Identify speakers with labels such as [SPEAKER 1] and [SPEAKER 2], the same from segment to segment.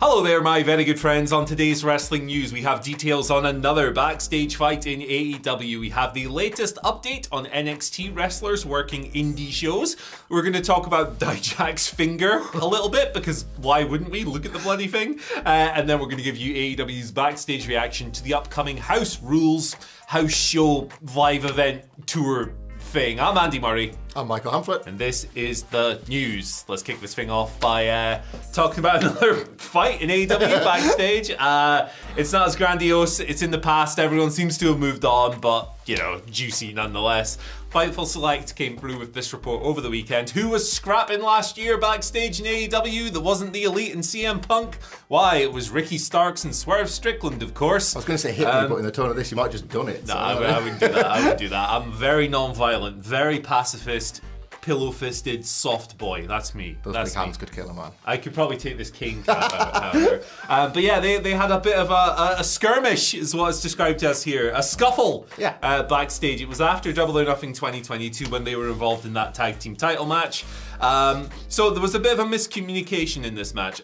[SPEAKER 1] Hello there, my very good friends. On today's wrestling news, we have details on another backstage fight in AEW. We have the latest update on NXT wrestlers working indie shows. We're going to talk about Dijak's finger a little bit, because why wouldn't we? Look at the bloody thing. And then we're going to give you AEW's backstage reaction to the upcoming House Rules House Show live event tour thing. I'm Andy Murray.
[SPEAKER 2] I'm Michael Hamflett.
[SPEAKER 1] And this is the news. Let's kick this thing off by talking about another fight in AEW backstage. It's not as grandiose. It's in the past. Everyone seems to have moved on, but, you know, juicy nonetheless. Fightful Select came through with this report over the weekend. Who was scrapping last year backstage in AEW that wasn't the Elite and CM Punk? Why, it was Ricky Starks and Swerve Strickland, of course.
[SPEAKER 2] I was going to say hit me, but in the tone of this, you might have just done it.
[SPEAKER 1] No, I wouldn't do that. I wouldn't do that. I'm very non-violent, very pacifist, pillow-fisted, soft boy. That's me.
[SPEAKER 2] Those big hands could kill a man.
[SPEAKER 1] I could probably take this cane cap out, however. But yeah, they had a bit of a skirmish, is what it's described as here. A scuffle backstage. It was after Double or Nothing 2022 when they were involved in that tag team title match. So there was a bit of a miscommunication in this match.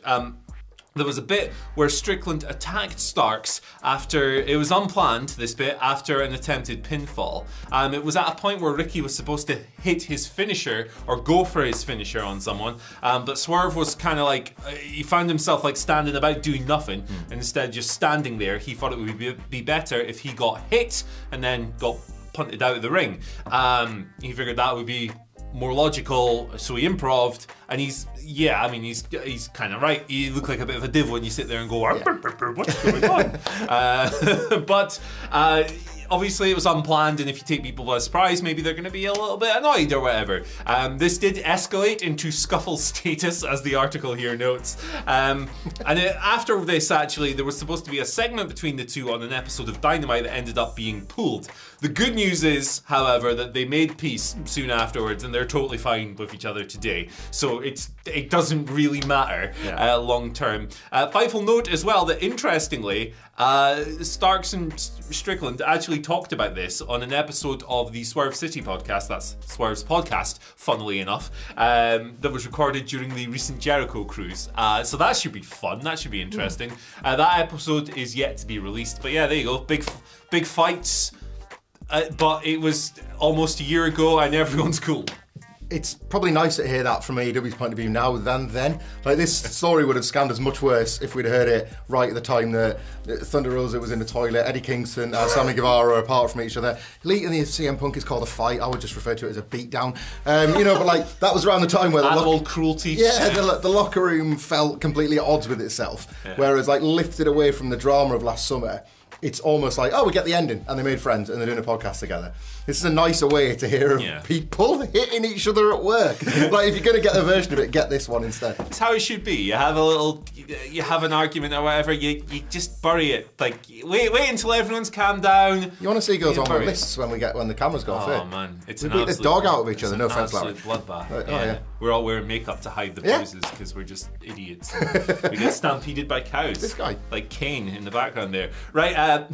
[SPEAKER 1] There was a bit where Strickland attacked Starks after, it was unplanned, this bit, after an attempted pinfall. It was at a point where Ricky was supposed to hit his finisher, or go for his finisher on someone, but Swerve was kind of like, he found himself like standing about doing nothing, and instead just standing there. He thought it would be better if he got hit and then got punted out of the ring. He figured that would be more logical, so he improv'd, and he's kind of right. You look like a bit of a div when you sit there and go, what's going on? But obviously it was unplanned, and if you take people by surprise, maybe they're going to be a little bit annoyed or whatever. This did escalate into scuffle status, as the article here notes. After this, actually, there was supposed to be a segment between the two on an episode of Dynamite that ended up being pulled. The good news is, however, that they made peace soon afterwards, and they're totally fine with each other today. So it doesn't really matter long term. Fightful note as well that, interestingly, Starks and Strickland actually talked about this on an episode of the Swerve City podcast. That's Swerve's podcast, funnily enough, that was recorded during the recent Jericho cruise. So that should be fun. That should be interesting. That episode is yet to be released. But yeah, there you go. Big fights. But it was almost a year ago, and everyone's cool.
[SPEAKER 2] It's probably nicer to hear that from AEW's point of view now than then. Like, this story would have scanned as much worse if we'd heard it right at the time that Thunder Rosa was in the toilet, Eddie Kingston, Sammy Guevara are apart from each other. Elite and the CM Punk is called a fight. I would just refer to it as a beatdown. But like, that was around the time where
[SPEAKER 1] animal cruelty.
[SPEAKER 2] Yeah, the locker room felt completely at odds with itself. Yeah. Whereas, like, lifted away from the drama of last summer, it's almost like, oh, we get the ending, and they made friends, and they're doing a podcast together. This is a nicer way to hear of people hitting each other at work. Like, if you're going to get a version of it, get this one instead.
[SPEAKER 1] It's how it should be. You have you have an argument or whatever, you just bury it. Like, wait until everyone's calmed down.
[SPEAKER 2] You want to see girls on the lists when the cameras go off.
[SPEAKER 1] Oh man, it's
[SPEAKER 2] we beat the dog out of each other. No offense, Larry.
[SPEAKER 1] Bloodbath. We're all wearing makeup to hide the bruises because we're just idiots. We get stampeded by cows.
[SPEAKER 2] This guy,
[SPEAKER 1] like Kane in the background there. Right,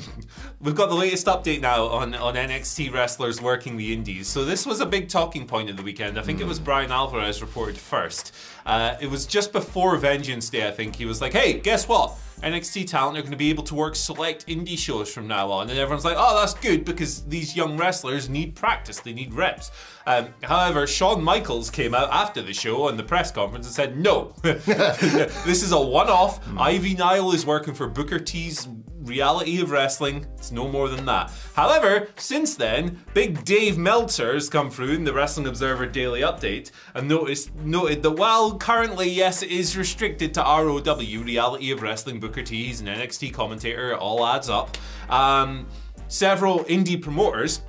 [SPEAKER 1] we've got the latest update now on NXT wrestlers working the indies. So this was a big talking point of the weekend. I think it was Brian Alvarez reported first. It was just before Vengeance Day, I think. He was like, hey, guess what? NXT talent are going to be able to work select indie shows from now on. And everyone's like, oh, that's good, because these young wrestlers need practice. They need reps. However, Shawn Michaels came out after the show on the press conference and said, no, this is a one-off. Ivy Nile is working for Booker T's Reality of Wrestling. It's no more than that. However, since then, Big Dave Meltzer has come through in the Wrestling Observer Daily Update and noted that while currently, yes, it is restricted to ROW, Reality of Wrestling, Booker T, he's an NXT commentator, it all adds up. Several indie promoters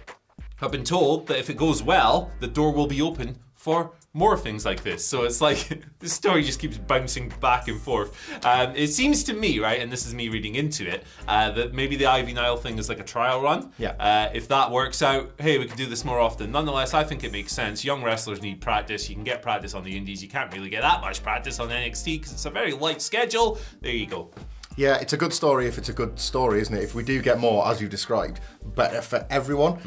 [SPEAKER 1] have been told that if it goes well, the door will be open for more things like this. So it's like, this story just keeps bouncing back and forth. It seems to me, right, and this is me reading into it, that maybe the Ivy Nile thing is like a trial run.
[SPEAKER 2] Yeah.
[SPEAKER 1] If that works out, hey, we can do this more often. Nonetheless, I think it makes sense. Young wrestlers need practice. You can get practice on the indies. You can't really get that much practice on NXT because it's a very light schedule. There you go.
[SPEAKER 2] Yeah, it's a good story if it's a good story, isn't it? If we do get more, as you described, better for everyone.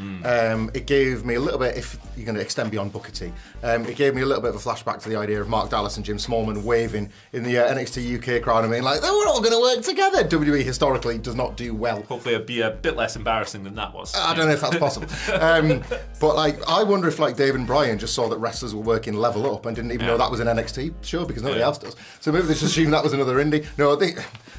[SPEAKER 2] It gave me a little bit, if you're going to extend beyond Booker T, it gave me a little bit of a flashback to the idea of Mark Dallas and Jim Smallman waving in the NXT UK crowd and being like, we're all going to work together. WWE historically does not do well.
[SPEAKER 1] Hopefully it'll be a bit less embarrassing than that was.
[SPEAKER 2] I don't know if that's possible. But like, I wonder if like Dave and Brian just saw that wrestlers were working level up and didn't even know that was an NXT show because nobody else does. So maybe they just assumed that was another indie. No,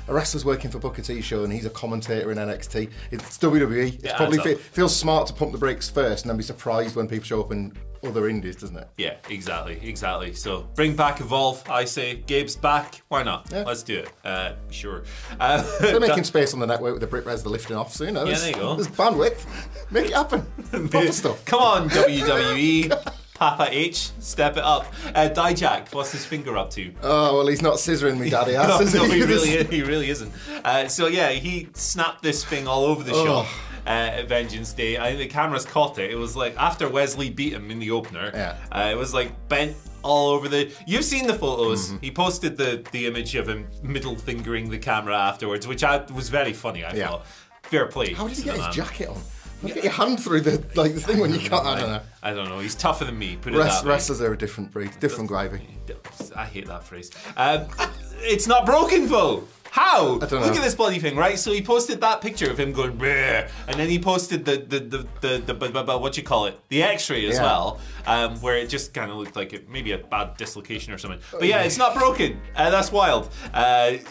[SPEAKER 2] a wrestler's working for Booker T's show and he's a commentator in NXT. It's WWE. It's probably feels smart to pump the brakes first and then be surprised when people show up in other indies, doesn't it?
[SPEAKER 1] Yeah, exactly. So bring back Evolve, I say. Gabe's back. Why not? Yeah. Let's do it. Sure.
[SPEAKER 2] They're making space on the network with the Brit Res, the lifting off, so you know,
[SPEAKER 1] there you go.
[SPEAKER 2] There's bandwidth. Make it happen. Proper stuff.
[SPEAKER 1] Come on, WWE. Papa H, step it up. Dijak, what's his finger up to?
[SPEAKER 2] Oh, well, he's not scissoring me, daddy
[SPEAKER 1] no, he really isn't. So yeah, he snapped this thing all over the show. At Vengeance Day. I think the cameras caught it. It was like after Wesley beat him in the opener. It was like bent all over the. You've seen the photos. He posted the image of him middle fingering the camera afterwards, which was very funny. I thought. Fair play.
[SPEAKER 2] How did he get his jacket on? Get your hand through the thing when you can't.
[SPEAKER 1] I don't know. He's tougher than me. Put it that way.
[SPEAKER 2] Wrestlers are a different breed, different gravy.
[SPEAKER 1] I hate that phrase. It's not broken though. How?
[SPEAKER 2] I don't know.
[SPEAKER 1] Look at this bloody thing, right? So he posted that picture of him going bleh, and then he posted the what you call it, the X-ray as well, where it just kind of looked like it maybe a bad dislocation or something. But yeah, it's not broken. That's wild.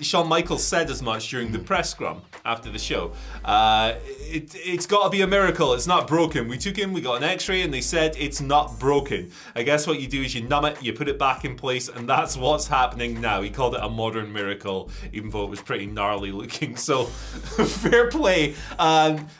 [SPEAKER 1] Shawn Michaels said as much during the press scrum after the show. It's got to be a miracle. It's not broken. We took him, we got an X-ray, and they said it's not broken. I guess what you do is you numb it, you put it back in place, and that's what's happening now. He called it a modern miracle, even though was pretty gnarly looking, so fair play.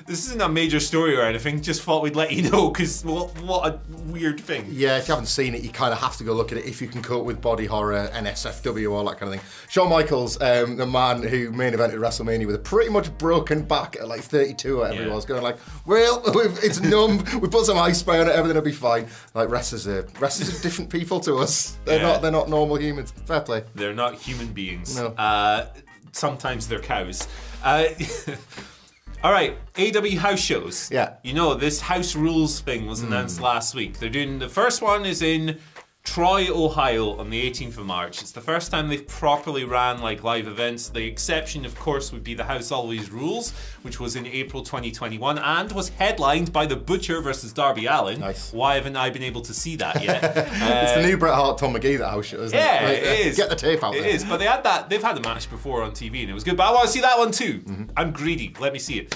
[SPEAKER 1] This isn't a major story or anything, just thought we'd let you know because what a weird thing.
[SPEAKER 2] Yeah, if you haven't seen it, you kind of have to go look at it if you can cope with body horror, NSFW, all that kind of thing. Shawn Michaels, the man who main evented WrestleMania with a pretty much broken back at like 32 or whatever it was, going like, well, it's numb, we put some ice spray on it, everything will be fine. Like, wrestlers are different people to us. They're not normal humans. Fair play.
[SPEAKER 1] They're not human beings.
[SPEAKER 2] No.
[SPEAKER 1] Sometimes they're cows. All right, AEW house shows.
[SPEAKER 2] Yeah.
[SPEAKER 1] You know, this house rules thing was announced last week. They're doing, the first one is in Troy, Ohio on the 18th of March. It's the first time they've properly ran like live events. The exception, of course, would be the House Always Rules, which was in April 2021 and was headlined by The Butcher versus Darby Allin.
[SPEAKER 2] Nice.
[SPEAKER 1] Why haven't I been able to see that yet?
[SPEAKER 2] It's the new Bret Hart, Tom McGee, that house show, isn't it?
[SPEAKER 1] Yeah, it is.
[SPEAKER 2] Get the tape out there.
[SPEAKER 1] It is, but they've had a match before on TV and it was good, but I want to see that one too. I'm greedy, let me see it.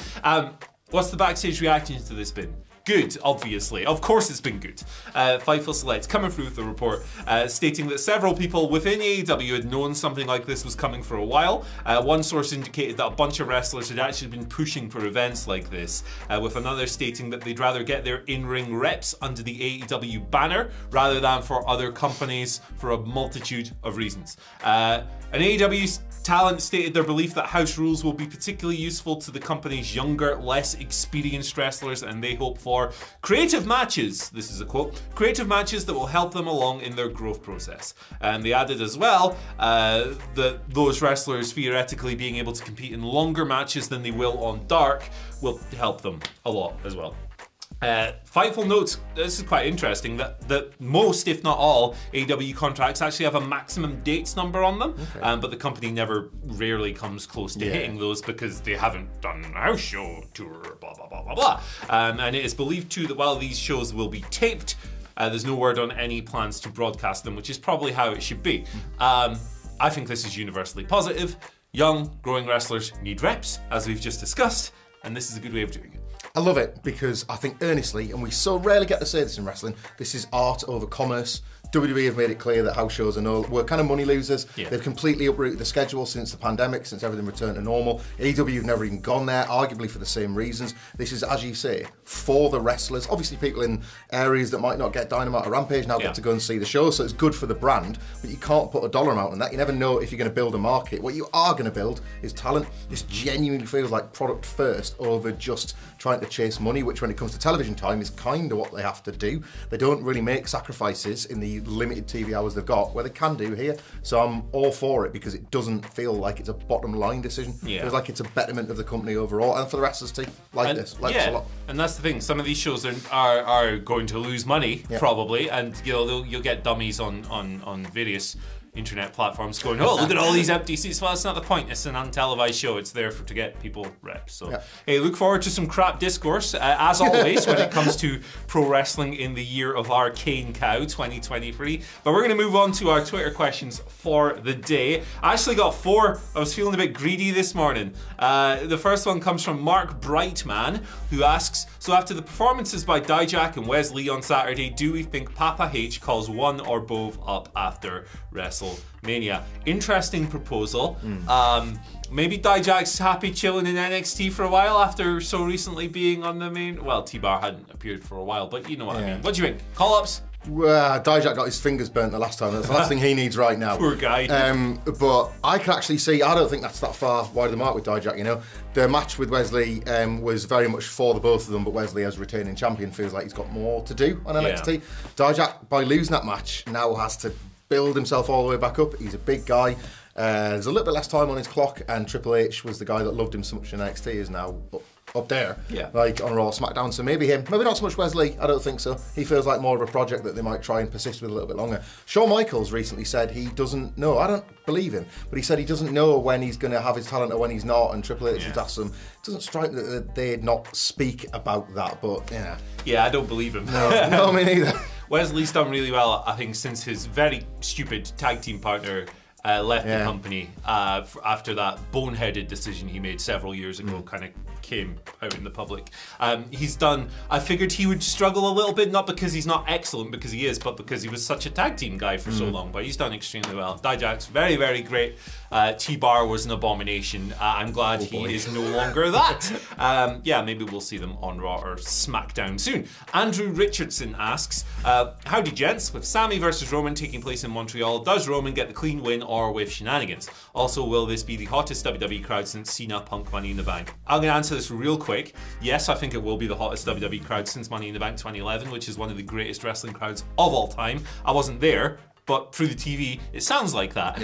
[SPEAKER 1] What's the backstage reaction to this been? Good, obviously. Of course it's been good. Fightful Select coming through with the report stating that several people within AEW had known something like this was coming for a while. One source indicated that a bunch of wrestlers had actually been pushing for events like this, with another stating that they'd rather get their in-ring reps under the AEW banner rather than for other companies for a multitude of reasons. An AEW talent stated their belief that house rules will be particularly useful to the company's younger, less experienced wrestlers, and they hope for creative matches, this is a quote, creative matches that will help them along in their growth process. And they added as well that those wrestlers theoretically being able to compete in longer matches than they will on Dark will help them a lot as well. Fightful notes, this is quite interesting, that most, if not all, AEW contracts actually have a maximum dates number on them, but the company rarely comes close to hitting those because they haven't done a house show tour, blah, blah, blah, blah, blah. And it is believed too that while these shows will be taped, there's no word on any plans to broadcast them, which is probably how it should be. I think this is universally positive. Young, growing wrestlers need reps, as we've just discussed, and this is a good way of doing it.
[SPEAKER 2] I love it because I think earnestly, and we so rarely get to say this in wrestling, this is art over commerce. WWE have made it clear that house shows were kind of money losers. Yeah. They've completely uprooted the schedule since the pandemic, since everything returned to normal. AEW have never even gone there, arguably for the same reasons. This is, as you say, for the wrestlers. Obviously, people in areas that might not get Dynamite or Rampage now get to go and see the show, so it's good for the brand, but you can't put a dollar amount on that. You never know if you're going to build a market. What you are going to build is talent. This genuinely feels like product first over just trying to chase money, which when it comes to television time is kind of what they have to do. They don't really make sacrifices in the limited TV hours they've got, where they can do here. So I'm all for it because it doesn't feel like it's a bottom line decision. It feels like it's a betterment of the company overall, and for the wrestlers to like this a lot.
[SPEAKER 1] And that's the thing. Some of these shows are going to lose money probably, and you'll get dummies on various internet platforms going, oh, look at all these empty seats. Well, that's not the point. It's an untelevised show. It's there to get people reps. So, hey, look forward to some crap discourse, as always, when it comes to pro wrestling in the year of our cane cow, 2023. But we're going to move on to our Twitter questions for the day. I actually got 4. I was feeling a bit greedy this morning. The first one comes from Mark Brightman, who asks, so after the performances by Dijak and Wesley on Saturday, do we think Papa H calls one or both up after WrestleMania? Interesting proposal. Maybe Dijak's happy chilling in NXT for a while after so recently being on the main. Well, T-Bar hadn't appeared for a while, but you know what I mean. What do you think? Call-ups?
[SPEAKER 2] Dijak got his fingers burnt the last time. That's the last thing he needs right now.
[SPEAKER 1] Poor guy.
[SPEAKER 2] But I can actually see, I don't think that's that far wide of the mark with Dijak, you know. The match with Wesley was very much for the both of them, but Wesley as retaining champion feels like he's got more to do on NXT. Dijak, by losing that match, now has to build himself all the way back up. He's a big guy. There's a little bit less time on his clock, and Triple H was the guy that loved him so much in NXT, is now up there, like on Raw, SmackDown. So maybe him, maybe not so much Wesley. I don't think so. He feels like more of a project that they might try and persist with a little bit longer. Shawn Michaels recently said he doesn't know. I don't believe him, but he said he doesn't know when he's going to have his talent or when he's not. And Triple H has asked them. It doesn't strike me that they'd not speak about that, but
[SPEAKER 1] yeah, I don't believe him.
[SPEAKER 2] No, me neither.
[SPEAKER 1] Wesley's done really well, I think, since his very stupid tag team partner left the company after that boneheaded decision he made several years ago kind of came out in the public. He's done, I figured he would struggle a little bit, not because he's not excellent, because he is, but because he was such a tag team guy for so long, but he's done extremely well. Dijak's very, very great. T-Bar was an abomination. I'm glad he is no longer that. Yeah, maybe we'll see them on Raw or SmackDown soon. Andrew Richardson asks, howdy gents, with Sami versus Roman taking place in Montreal, does Roman get the clean win or with shenanigans? Also, will this be the hottest WWE crowd since Cena Punk Money in the Bank? I'm going to answer this real quick. Yes, I think it will be the hottest WWE crowd since Money in the Bank 2011, which is one of the greatest wrestling crowds of all time. I wasn't there, but through the TV, it sounds like that.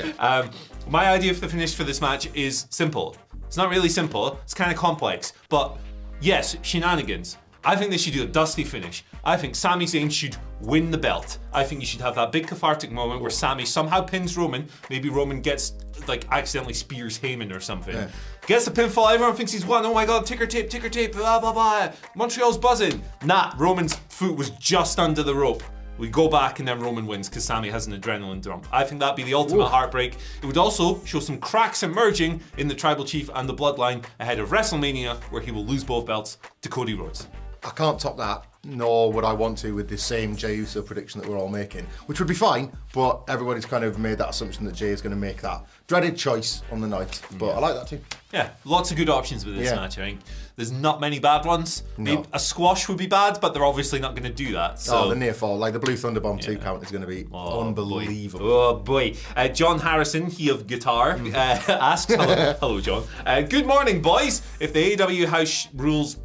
[SPEAKER 1] My idea for the finish for this match is simple. It's not really simple, it's kind of complex, but yes, shenanigans. I think they should do a dusty finish. I think Sami Zayn should win the belt. I think you should have that big cathartic moment where Sami somehow pins Roman. Maybe Roman gets, like, accidentally spears Heyman or something. Gets the pinfall, everyone thinks he's won. Oh my god, ticker tape, blah, blah, blah. Montreal's buzzing. Nah, Roman's foot was just under the rope. We go back and then Roman wins because Sami has an adrenaline dump. I think that'd be the ultimate heartbreak. It would also show some cracks emerging in the Tribal Chief and the Bloodline ahead of WrestleMania, where he will lose both belts to Cody Rhodes.
[SPEAKER 2] I can't top that, nor would I want to with this same Jey Uso prediction that we're all making, which would be fine, but everybody's kind of made that assumption that Jey is going to make that dreaded choice on the night, but I like that too. Yeah,
[SPEAKER 1] lots of good options with this match, I think. There's not many bad ones. Maybe a squash would be bad, but they're obviously not going to do that. So.
[SPEAKER 2] The near fall, like the Blue Thunder Bomb 2 count is going to be unbelievable.
[SPEAKER 1] Oh boy. John Harrison, he of guitar, asks, hello John, good morning boys. If the AEW House Rules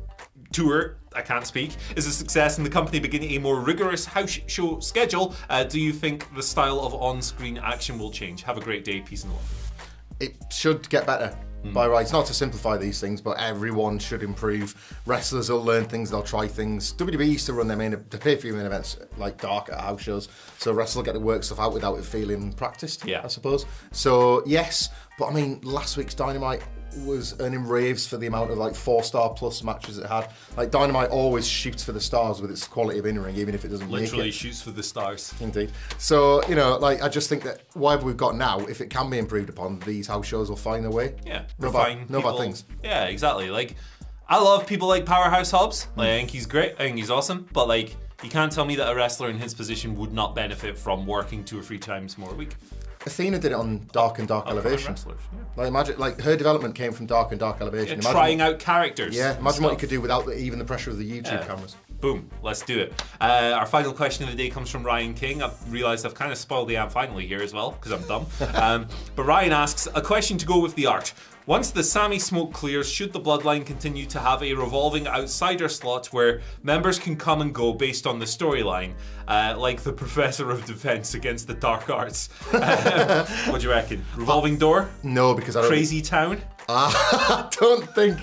[SPEAKER 1] Tour, I can't speak, is a success and the company beginning a more rigorous house show schedule, do you think the style of on-screen action will change? Have a great day, peace and love.
[SPEAKER 2] It should get better. By rights, not to simplify these things, but everyone should improve. Wrestlers will learn things, they'll try things. WWE used to run their pay-per-view main events like dark at house shows, so wrestlers get to work stuff out without it feeling practiced, I suppose. So yes, but I mean, last week's Dynamite was earning raves for the amount of like 4-star plus matches it had. Like Dynamite always shoots for the stars with its quality of in-ring, even if it doesn't
[SPEAKER 1] literally
[SPEAKER 2] make it.
[SPEAKER 1] Shoots for the stars.
[SPEAKER 2] Indeed. So, you know, like I just think that whatever we've got now, if it can be improved upon, these house shows will find their way.
[SPEAKER 1] Yeah.
[SPEAKER 2] No bad things.
[SPEAKER 1] Yeah, exactly. Like, I love people like Powerhouse Hobbs. Like, I think he's great. I think he's awesome. But like, you can't tell me that a wrestler in his position would not benefit from working 2 or 3 times more a week.
[SPEAKER 2] Athena did it on Dark and Dark Elevation. Like imagine, like her development came from Dark and Dark Elevation.
[SPEAKER 1] Trying out characters.
[SPEAKER 2] Yeah, imagine what you could do without even the pressure of the YouTube cameras.
[SPEAKER 1] Boom, let's do it. Our final question of the day comes from Ryan King. I've realised I've kind of spoiled the finally here as well, because I'm dumb. But Ryan asks, a question to go with the art. Once the Sammy smoke clears, should the Bloodline continue to have a revolving outsider slot where members can come and go based on the storyline, like the Professor of Defense against the Dark Arts? What do you reckon? Revolving door?
[SPEAKER 2] No, because I don't...
[SPEAKER 1] Crazy Town?
[SPEAKER 2] I don't think...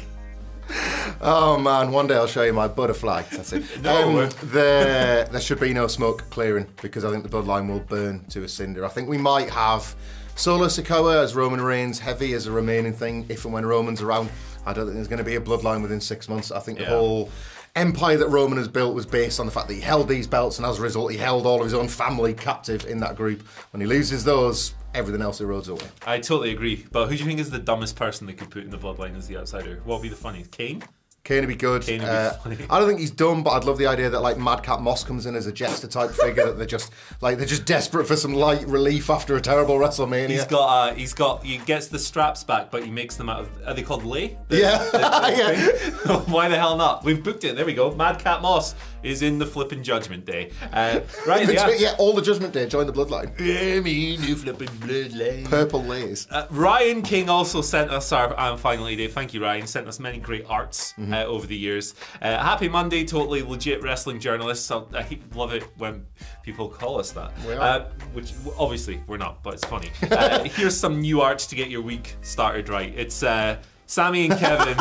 [SPEAKER 2] Oh man, one day I'll show you my butterfly. That's it.
[SPEAKER 1] No,
[SPEAKER 2] there should be no smoke clearing because I think the Bloodline will burn to a cinder. I think we might have Solo Sikoa as Roman Reigns heavy as a remaining thing if and when Roman's around. I don't think there's going to be a Bloodline within 6 months. I think the whole empire that Roman has built was based on the fact that he held these belts, and as a result he held all of his own family captive in that group. When he loses those, everything else erodes away.
[SPEAKER 1] I totally agree. But who do you think is the dumbest person they could put in the Bloodline as the outsider? What would be the funniest? Kane?
[SPEAKER 2] Kane would be good.
[SPEAKER 1] Kane would be funny.
[SPEAKER 2] I don't think he's dumb, but I'd love the idea that like Madcap Moss comes in as a jester type figure that they're just desperate for some light relief after a terrible WrestleMania.
[SPEAKER 1] He gets the straps back, but he makes them out of, are they called lay?
[SPEAKER 2] Yeah.
[SPEAKER 1] Why the hell not? We've booked it. There we go. Madcap Moss is in the flipping Judgment Day. Right.
[SPEAKER 2] Yeah, all the Judgment Day. Join the Bloodline.
[SPEAKER 1] Yeah, me, new flipping Bloodline.
[SPEAKER 2] Purple lays.
[SPEAKER 1] Ryan King also sent us our final day. Thank you, Ryan. Sent us many great arts. Over the years. Happy Monday, totally legit wrestling journalists. I love it when people call us that. Which obviously we're not, but it's funny. Here's some new art to get your week started right. It's Sammy and Kevin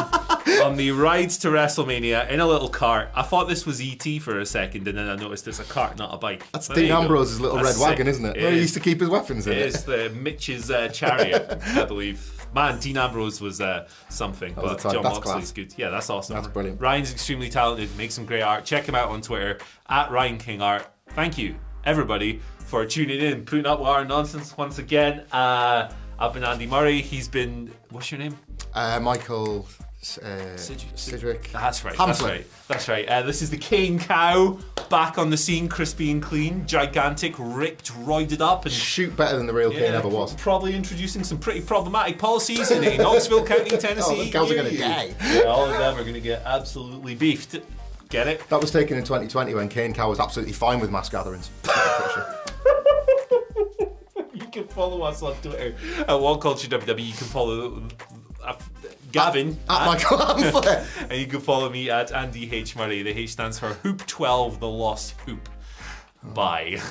[SPEAKER 1] on the rides to WrestleMania in a little cart. I thought this was E.T. for a second, and then I noticed it's a cart, not a bike.
[SPEAKER 2] That's Dean Ambrose's little red wagon, isn't it? Where he used to keep his weapons in it.
[SPEAKER 1] It's the Mitch's chariot, I believe. Man, Dean Ambrose was something, but John Moxley's good. Yeah, that's awesome.
[SPEAKER 2] That's brilliant.
[SPEAKER 1] Ryan's extremely talented, makes some great art. Check him out on Twitter, @RyanKingArt. Thank you, everybody, for tuning in, putting up with our nonsense once again. I've been Andy Murray. He's been, what's your name?
[SPEAKER 2] Michael... Sidgwick.
[SPEAKER 1] That's right. That's right. This is the Cane Cow, back on the scene, crispy and clean, gigantic, ripped, roided up, and
[SPEAKER 2] shoot better than the real Kane ever was.
[SPEAKER 1] Probably introducing some pretty problematic policies in Knoxville County, Tennessee.
[SPEAKER 2] The cows are going to die.
[SPEAKER 1] Yeah, all of them are going to get absolutely beefed. Get it?
[SPEAKER 2] That was taken in 2020 when Cane Cow was absolutely fine with mass gatherings.
[SPEAKER 1] You can follow us on Twitter at WhatCulture WW. You can follow Gavin
[SPEAKER 2] at Michael Hamflett.
[SPEAKER 1] And you can follow me at Andy H. Murray. The H stands for Hoop 12, the Lost Hoop. Bye.